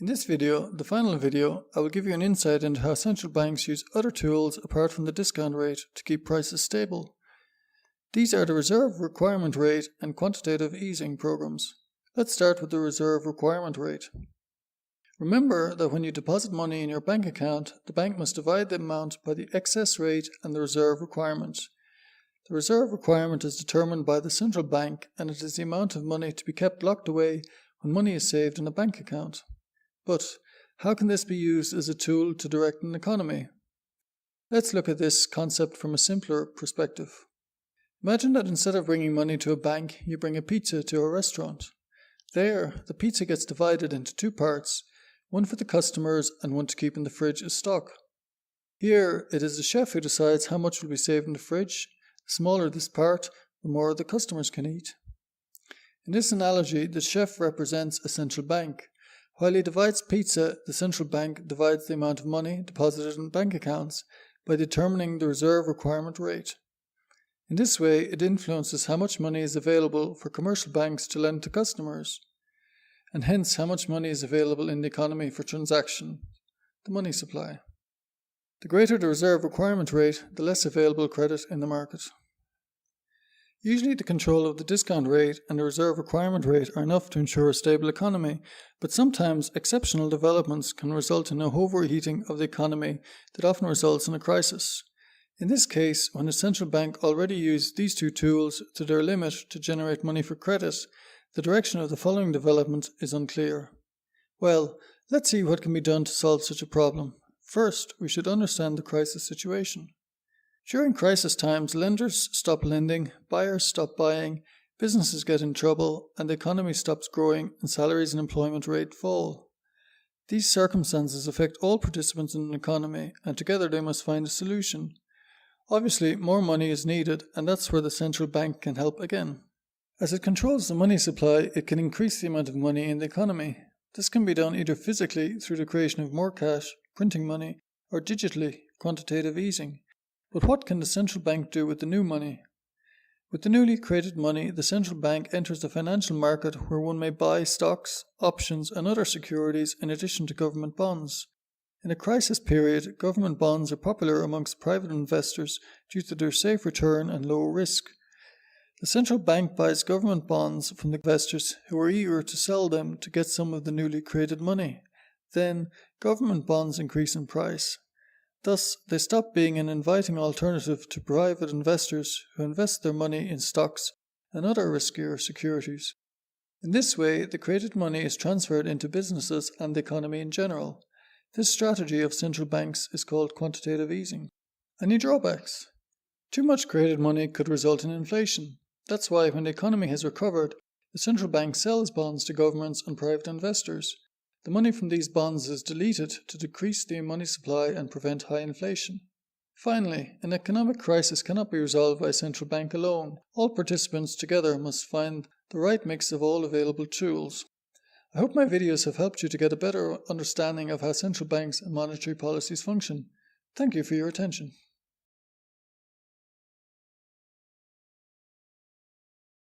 In this video, the final video, I will give you an insight into how central banks use other tools apart from the discount rate to keep prices stable. These are the reserve requirement rate and quantitative easing programs. Let's start with the reserve requirement rate. Remember that when you deposit money in your bank account, the bank must divide the amount by the excess rate and the reserve requirement. The reserve requirement is determined by the central bank, and it is the amount of money to be kept locked away when money is saved in a bank account. But how can this be used as a tool to direct an economy? Let's look at this concept from a simpler perspective. Imagine that instead of bringing money to a bank, you bring a pizza to a restaurant. There, the pizza gets divided into two parts, one for the customers and one to keep in the fridge as stock. Here, it is the chef who decides how much will be saved in the fridge. The smaller this part, the more the customers can eat. In this analogy, the chef represents a central bank. While he divides pizza, the central bank divides the amount of money deposited in bank accounts by determining the reserve requirement rate. In this way, it influences how much money is available for commercial banks to lend to customers, and hence how much money is available in the economy for transaction, the money supply. The greater the reserve requirement rate, the less available credit in the market. Usually the control of the discount rate and the reserve requirement rate are enough to ensure a stable economy, but sometimes exceptional developments can result in a overheating of the economy that often results in a crisis. In this case, when a central bank already used these two tools to their limit to generate money for credit, the direction of the following development is unclear. Well, let's see what can be done to solve such a problem. First, we should understand the crisis situation. During crisis times, lenders stop lending, buyers stop buying, businesses get in trouble, and the economy stops growing and salaries and employment rate fall. These circumstances affect all participants in an economy, and together they must find a solution. Obviously, more money is needed, and that's where the central bank can help again. As it controls the money supply, it can increase the amount of money in the economy. This can be done either physically through the creation of more cash, printing money, or digitally, quantitative easing. But what can the central bank do with the new money? With the newly created money, the central bank enters the financial market where one may buy stocks, options, and other securities in addition to government bonds. In a crisis period, government bonds are popular amongst private investors due to their safe return and low risk. The central bank buys government bonds from the investors who are eager to sell them to get some of the newly created money. Then, government bonds increase in price. Thus, they stop being an inviting alternative to private investors who invest their money in stocks and other riskier securities. In this way, the created money is transferred into businesses and the economy in general. This strategy of central banks is called quantitative easing. Any drawbacks? Too much created money could result in inflation. That's why when the economy has recovered, the central bank sells bonds to governments and private investors. The money from these bonds is deleted to decrease the money supply and prevent high inflation. Finally, an economic crisis cannot be resolved by a central bank alone. All participants together must find the right mix of all available tools. I hope my videos have helped you to get a better understanding of how central banks and monetary policies function. Thank you for your attention.